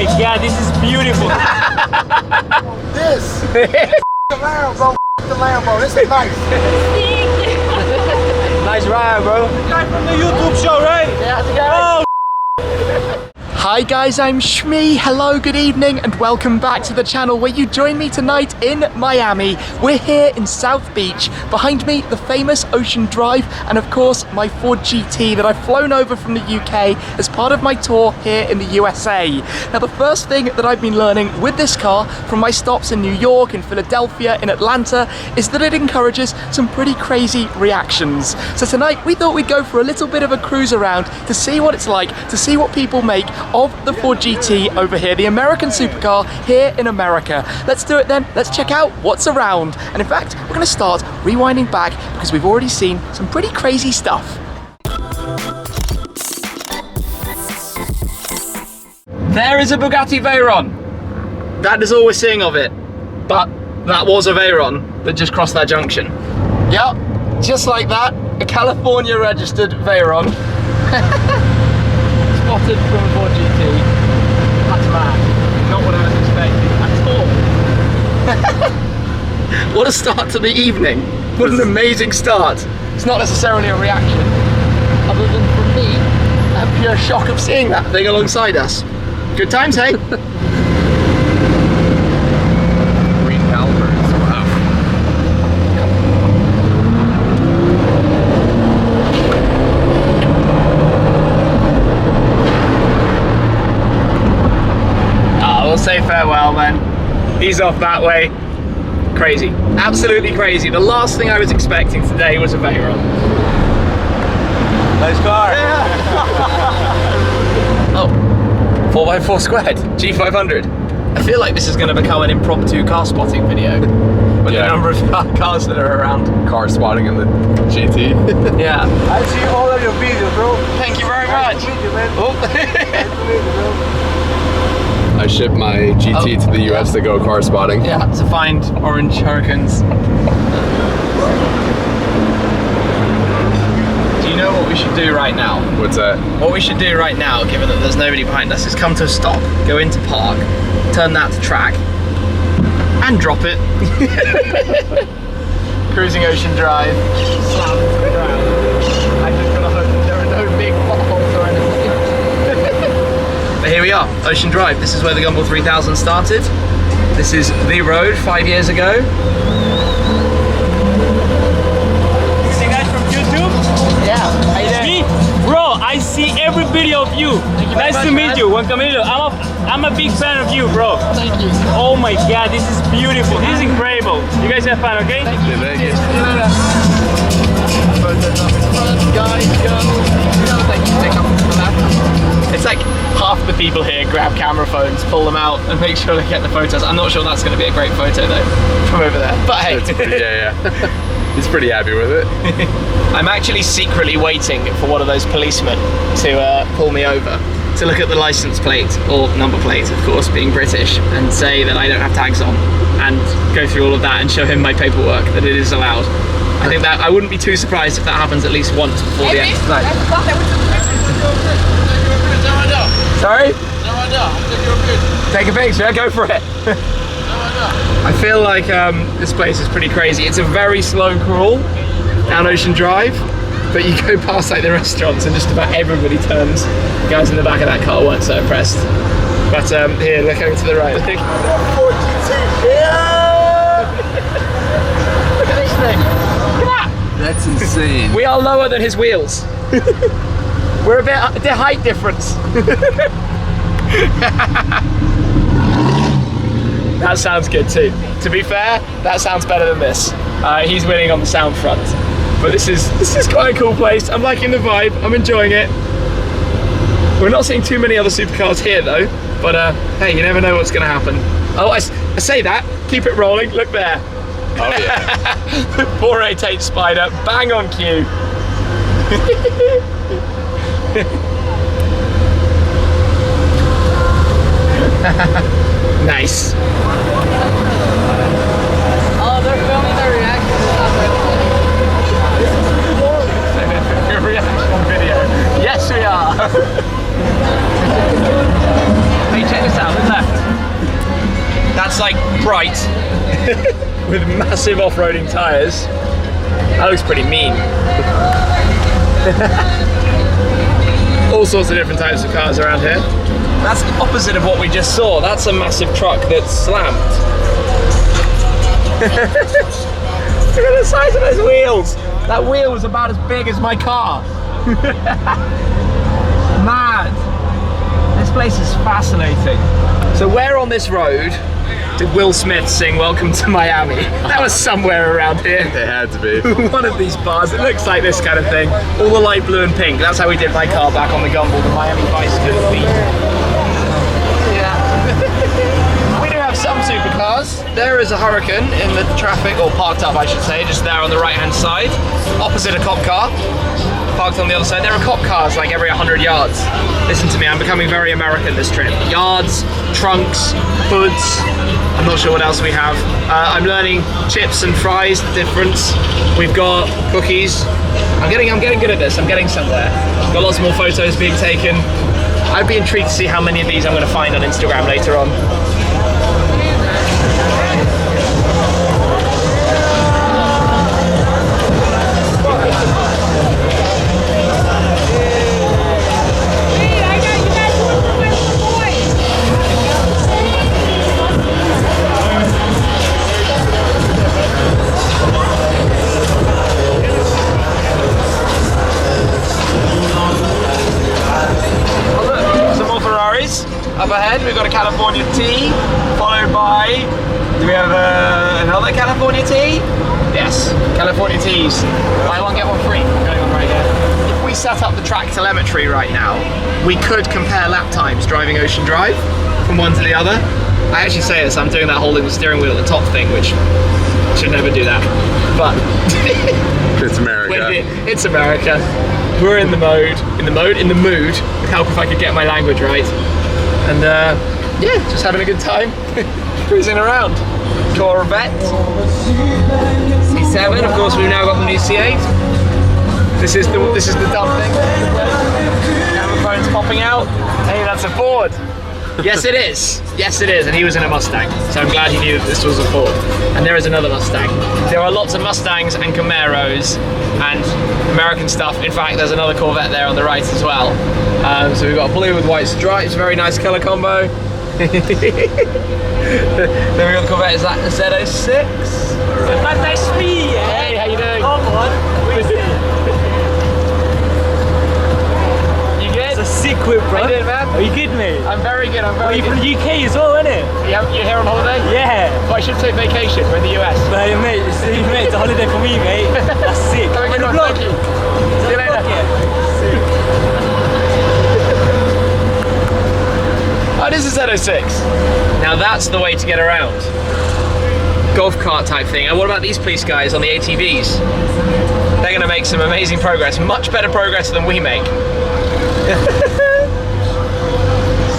my god, this is beautiful. This. The Lambo, the Lambo. This is nice. Nice ride, bro. The guy from the YouTube show, right? Yeah, the guy. Oh. Hi guys, I'm Shmi. Hello, good evening, and welcome back to the channel where you join me tonight in Miami. We're here in South Beach. Behind me, the famous Ocean Drive, and of course, my Ford GT that I've flown over from the UK as part of my tour here in the USA. Now, the first thing that I've been learning with this car from my stops in New York, in Philadelphia, in Atlanta, is that it encourages some pretty crazy reactions. So tonight, we thought we'd go for a little bit of a cruise around to see what it's like, to see what people make of the Ford GT over here, the American supercar here in America. Let's do it then. Let's check out what's around. And in fact, we're going to start rewinding back because we've already seen some pretty crazy stuff. There is a Bugatti Veyron. That is all we're seeing of it. But that was a Veyron that just crossed that junction. Yep, just like that, a California registered Veyron. Spotted from a Ford GT. That's mad. Not what I was expecting at all. What a start to the evening. What an amazing start. It's not necessarily a reaction, other than for me, a pure shock of seeing that thing alongside us. Good times, hey? Green calipers, wow. We'll say farewell then. He's off that way. Crazy. Absolutely crazy. The last thing I was expecting today was a Veyron. Nice car. Yeah. Oh, 4x4 squared, G500. I feel like this is going to become an impromptu car spotting video with the number of cars that are around. Car spotting in the GT. Yeah. I see all of your videos, bro. Thank you very much. Nice to meet you, man. Oh. Nice to meet you, bro. I shipped my GT to the US to go car spotting. Yeah, to find orange hurricanes. Do you know what we should do right now? What's that? What we should do right now, given that there's nobody behind us, is come to a stop, go into park, turn that to track, and drop it. Cruising Ocean Drive, slam to the ground. I just gotta hope that there are no big potholes or anything. But here we are, Ocean Drive. This is where the Gumball 3000 started. This is the road 5 years ago. You guys from YouTube? Yeah, how you Me? doing? Bro, I see every video of you. you Nice very to much, meet man. you, Juan Camilo. I'm a big fan of you, bro. Thank you. Oh my god, this is beautiful. This is incredible. You guys have fun, okay? Thank you. Thank you. See you later. Photos up in front, guys, girls. Thank you. Take up from that. It's like half the people here grab camera phones, pull them out, and make sure they get the photos. I'm not sure that's going to be a great photo though, from over there. But hey. It's pretty, yeah. He's pretty happy with it. I'm actually secretly waiting for one of those policemen to pull me over, to look at the license plate, or number plate, of course, being British, and say that I don't have tags on, and go through all of that and show him my paperwork, that it is allowed. I think that I wouldn't be too surprised if that happens at least once before the end of the night. Sorry? Take a picture, go for it. I feel like this place is pretty crazy. It's a very slow crawl down Ocean Drive, but you go past like the restaurants and just about everybody turns. The guys in the back of that car weren't so impressed. But here, look over to the right. Look at this thing. Look at that. That's insane. We are lower than his wheels. We're a bit the height difference. That sounds good too. To be fair, that sounds better than this. He's winning on the sound front. But this is quite a cool place. I'm liking the vibe. I'm enjoying it. We're not seeing too many other supercars here though. But hey, you never know what's going to happen. Oh, I say that. Keep it rolling. Look there. Oh yeah. 488 Spider, bang on cue. Nice. Oh, they're filming their reaction. Reaction video. Yes, we are. Hey, check this out, look left. That's like bright with massive off-roading tyres. That looks pretty mean. All sorts of different types of cars around here. That's the opposite of what we just saw. That's a massive truck that's slammed. Look at the size of those wheels. That wheel was about as big as my car. Mad. This place is fascinating. So where on this road did Will Smith sing Welcome to Miami? That was somewhere around here. It had to be. One of these bars. It looks like this kind of thing. All the light blue and pink. That's how we did my car back on the Gumball, the Miami bicycle beat. Yeah. We do have some supercars. There is a Hurricane in the traffic, or parked up I should say, just there on the right hand side. Opposite a cop car. Parked on the other side. There are cop cars like every 100 yards. Listen to me, I'm becoming very American this trip. Yards, trunks, hoods. I'm not sure what else we have. I'm learning chips and fries, the difference. We've got cookies. I'm getting good at this. I'm getting somewhere. Got lots more photos being taken. I'd be intrigued to see how many of these I'm going to find on Instagram later on. Up ahead, we've got a California tea, followed by, do we have another California tea? Yes, California teas. Buy one, get one free, going on right here. If we set up the track telemetry right now, we could compare lap times driving Ocean Drive from one to the other. I actually say this, I'm doing that holding the steering wheel at the top thing, which I should never do that, but It's America. It's America. We're in the mood. It'd help if I could get my language right. And yeah, just having a good time, cruising around. Corvette, C7. Of course, we've now got the new C8. This is the dumb thing. Camera phone's popping out. Hey, that's a Ford. Yes, it is. Yes, it is. And he was in a Mustang, so I'm glad he knew that this was a Ford. And there is another Mustang. There are lots of Mustangs and Camaros and American stuff. In fact, there's another Corvette there on the right as well. So we've got blue with white stripes, very nice color combo. Then we got the Corvette, is that the Z06? That's me, yeah. Hey, how you doing? Come on. You good? It's a sick whip, bro. How you doing, man? Are you kidding me? I'm very good, I'm Are very you good. from the UK as well, innit? You're here on holiday? Yeah. Well, I should take vacation, we're in the US. Hey, mate, it's a holiday for me, mate. That's sick. Have a good one, thank you. See you later. Oh, this is Z06. Now that's the way to get around. Golf cart type thing. And what about these police guys on the ATVs? They're gonna make some amazing progress, much better progress than we make.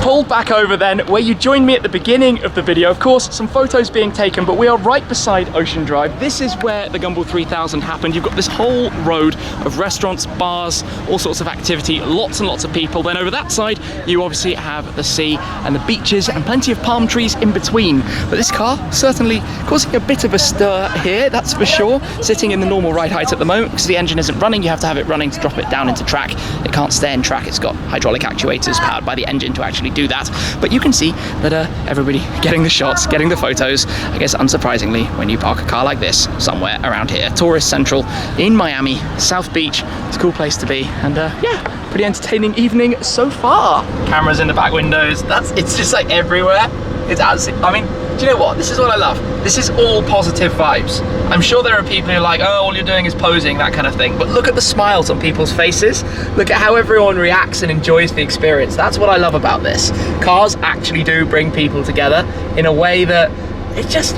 Pulled back over then, where you joined me at the beginning of the video. Of course, some photos being taken, but we are right beside Ocean Drive. This is where the Gumball 3000 happened. You've got this whole road of restaurants, bars, all sorts of activity, lots and lots of people. Then over that side, you obviously have the sea and the beaches and plenty of palm trees in between. But this car certainly causing a bit of a stir here, that's for sure. Sitting in the normal ride height at the moment, because the engine isn't running, you have to have it running to drop it down into track. It can't stay in track, it's got hydraulic actuators powered by the engine to actually do that. But you can see that everybody getting the shots, getting the photos, I guess unsurprisingly, when you park a car like this somewhere around here. Tourist Central in Miami, South Beach. It's a cool place to be, and yeah, pretty entertaining evening so far. Cameras in the back windows, it's just like everywhere. It's absolutely, I mean, do you know what? This is what I love. This is all positive vibes. I'm sure there are people who are like, oh, all you're doing is posing, that kind of thing. But look at the smiles on people's faces. Look at how everyone reacts and enjoys the experience. That's what I love about this. Cars actually do bring people together in a way that it just,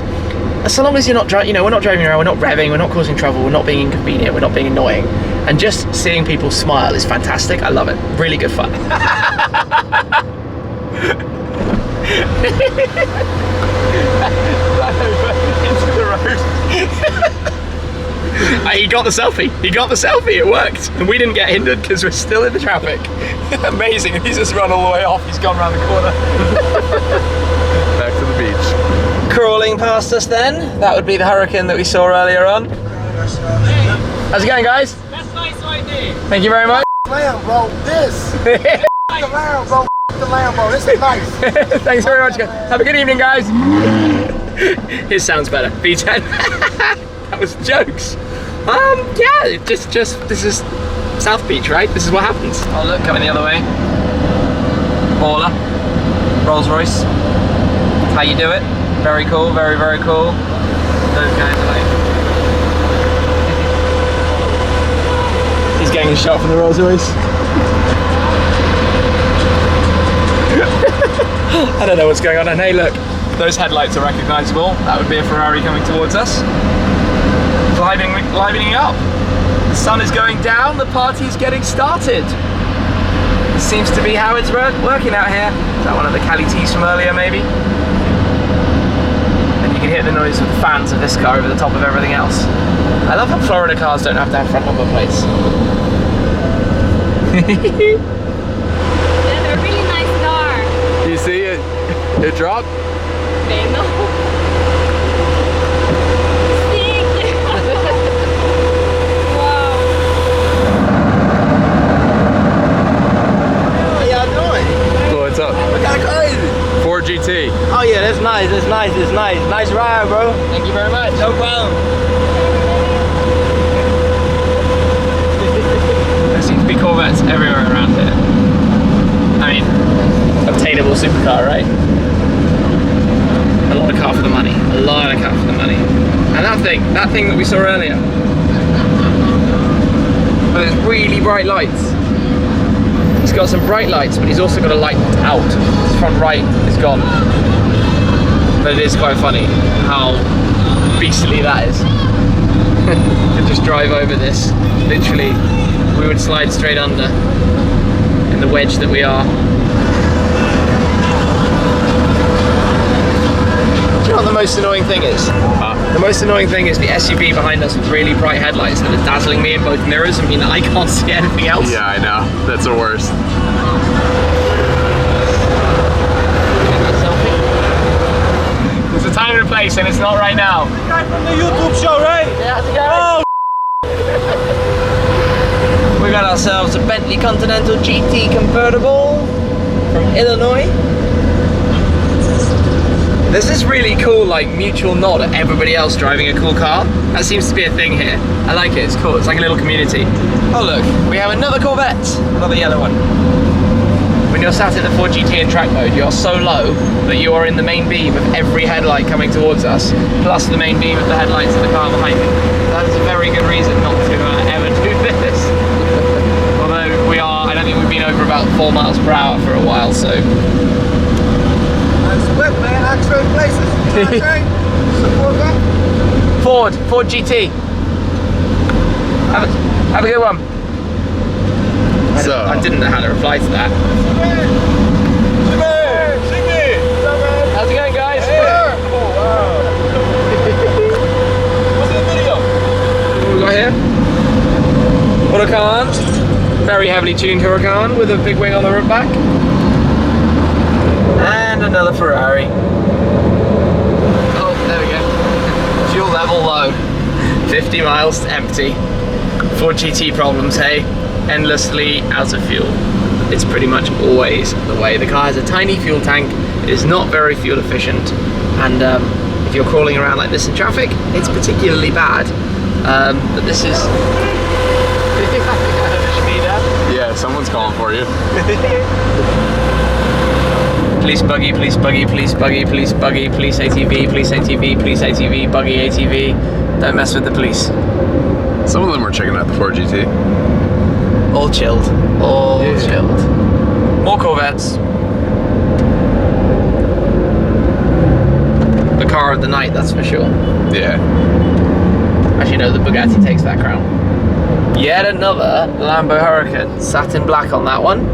so long as you're not driving, you know, we're not driving around, we're not revving, we're not causing trouble, we're not being inconvenient, we're not being annoying. And just seeing people smile is fantastic. I love it. Really good fun. Into the road. He got the selfie. He got the selfie. It worked. And we didn't get hindered because we're still in the traffic. Amazing. He's just run all the way off. He's gone around the corner. Back to the beach. Crawling past us then. That would be the Hurricane that we saw earlier on. How's it going, guys? That's nice idea. Thank you very much. Lambo, this. The Lambo, the Lambo. This is nice. Thanks very much, guys. Have a good evening, guys. His sounds better. V10. That was jokes. Yeah, just this is South Beach, right? This is what happens. Oh look, coming the other way. Baller. Rolls Royce. That's how you do it. Very cool, very, very cool. Those guys are like... He's getting a shot from the Rolls Royce. I don't know what's going on, and hey look, those headlights are recognisable. That would be a Ferrari coming towards us. Livening up. The sun is going down, the party's getting started. This seems to be how it's working out here. Is that one of the Cali T's from earlier, maybe? And you can hear the noise of the fans of this car over the top of everything else. I love how Florida cars don't have to have front number plates. Yeah, they're a really nice car. You see it? It dropped? They know. Sick. Wow. How y'all doing? What's up? What kind of car is it? 4 GT. Oh yeah, that's nice. That's nice. It's nice. Nice ride, bro. Thank you very much. No problem. There seems to be Corvettes everywhere around here. I mean, obtainable supercar, right? A lot of car for the money. A lot of car for the money. And that thing that we saw earlier. With its really bright lights. He's got some bright lights, but he's also got a light out. His front right is gone. But it is quite funny how beastly that is. To just drive over this, literally, we would slide straight under in the wedge that we are. Do you know what the most annoying thing is? The most annoying thing is the SUV behind us with really bright headlights that are dazzling me in both mirrors and mean that I can't see anything else. Yeah, I know. That's the worst. There's a time and a place and it's not right now. Guy from the YouTube show, right? Yeah, how's it going? We got ourselves a Bentley Continental GT convertible from Illinois. There's this really cool like mutual nod at everybody else driving a cool car. That seems to be a thing here. I like it, it's cool, it's like a little community. Oh look, we have another Corvette, another yellow one. When you're sat in the 4 GT in track mode, you're so low that you are in the main beam of every headlight coming towards us, plus the main beam of the headlights of the car behind me. That is a very good reason not to ever do this. Although we are, I don't think we've been over about 4 miles per hour for a while, so. That's swift, man. I trade places. Support that? Ford GT. Have a good one. I didn't know how to reply to that. How's it going, guys? What's in the video? What have we got here? Huracan. Very heavily tuned Huracan with a big wing on the front back. And another Ferrari. Oh, there we go. Fuel level low. 50 miles to empty. 4 GT problems, hey? Endlessly out of fuel. It's pretty much always the way. The car has a tiny fuel tank, it is not very fuel efficient, and if you're crawling around like this in traffic, it's particularly bad. But this is... Yeah, someone's calling for you. Police buggy, police buggy, police buggy, police buggy, police ATV, police ATV, police ATV, buggy ATV. Don't mess with the police. Some of them were checking out the 4 GT. All chilled. All chilled. More Corvettes. The car of the night, that's for sure. Yeah. Actually, no, the Bugatti takes that crown. Yet another Lambo Huracan. Satin black on that one.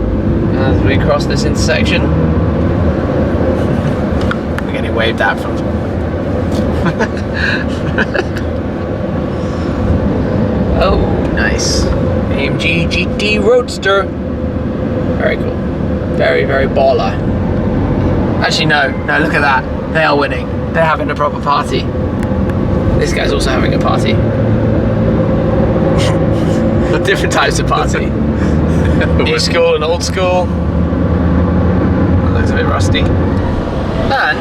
As we cross this intersection. We're getting waved at from... Oh, nice. AMG GT Roadster. Very cool. Very, very baller. Actually, no, look at that. They are winning. They're having a proper party. This guy's also having a party. Different types of party. New school and old school. That looks a bit rusty. And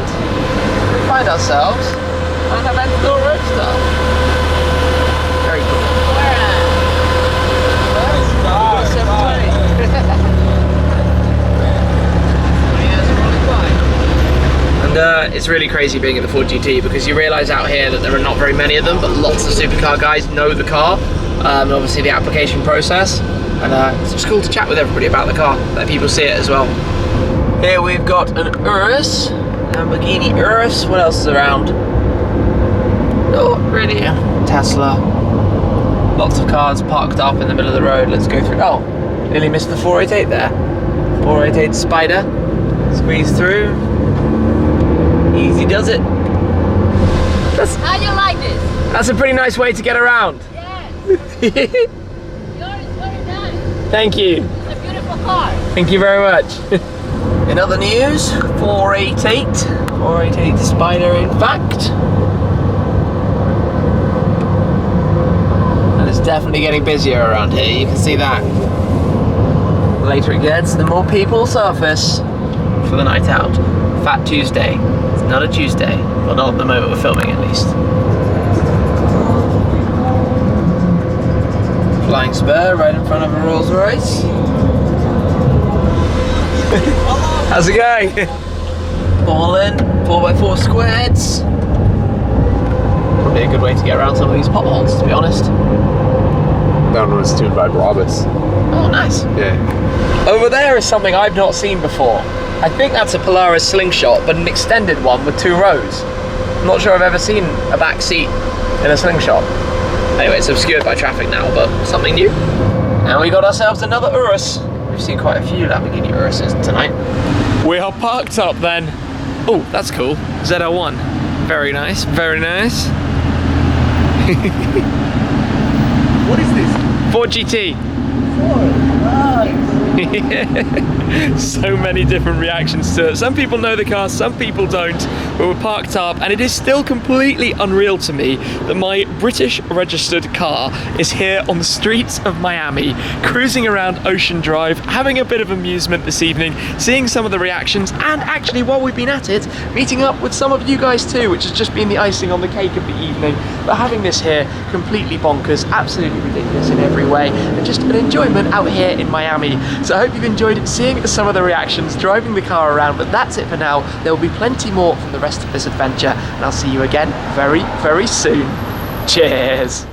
we find ourselves on a Aventador Roadster. Very cool. And it's really crazy being at the Ford GT because you realise out here that there are not very many of them, but lots of supercar guys know the car, and obviously the application process. And it's just cool to chat with everybody about the car, let people see it as well. Here we've got an Urus, Lamborghini Urus. What else is around? Oh, really? Tesla. Lots of cars parked up in the middle of the road. Let's go through. Oh, nearly missed the 488 there. 488 Spider. Squeeze through. Easy does it. How do you like this? That's a pretty nice way to get around. Yes. Yours is very nice. Thank you. It's a beautiful car. Thank you very much. In other news, 488 Spider in fact. And it's definitely getting busier around here, you can see that. The later it gets, the more people surface for the night out. Fat Tuesday. It's not a Tuesday. Well, not at the moment we're filming at least. Flying spur right in front of a Rolls Royce. How's it going? Ball in, 4x4 squares. Probably a good way to get around some of these potholes, to be honest. That one was tuned by Brabus. Oh, nice. Yeah. Over there is something I've not seen before. I think that's a Polaris slingshot, but an extended one with 2 rows. I'm not sure I've ever seen a back seat in a slingshot. Anyway, it's obscured by traffic now, but something new. And we got ourselves another Urus. We've seen quite a few Lamborghini Uruses tonight. We are parked up then. Oh, that's cool. ZL1. Very nice, very nice. What is this? Ford GT. Nice. So many different reactions to it. Some people know the car, some people don't, but we're parked up, and it is still completely unreal to me that my British registered car is here on the streets of Miami, cruising around Ocean Drive, having a bit of amusement this evening, seeing some of the reactions, and actually, while we've been at it, meeting up with some of you guys too, which has just been the icing on the cake of the evening. But having this here, completely bonkers, absolutely ridiculous in every way, and just an enjoyment out here in Miami. So I hope you've enjoyed seeing some of the reactions, driving the car around, but that's it for now. There will be plenty more from the rest of this adventure, and I'll see you again very, very soon. Cheers.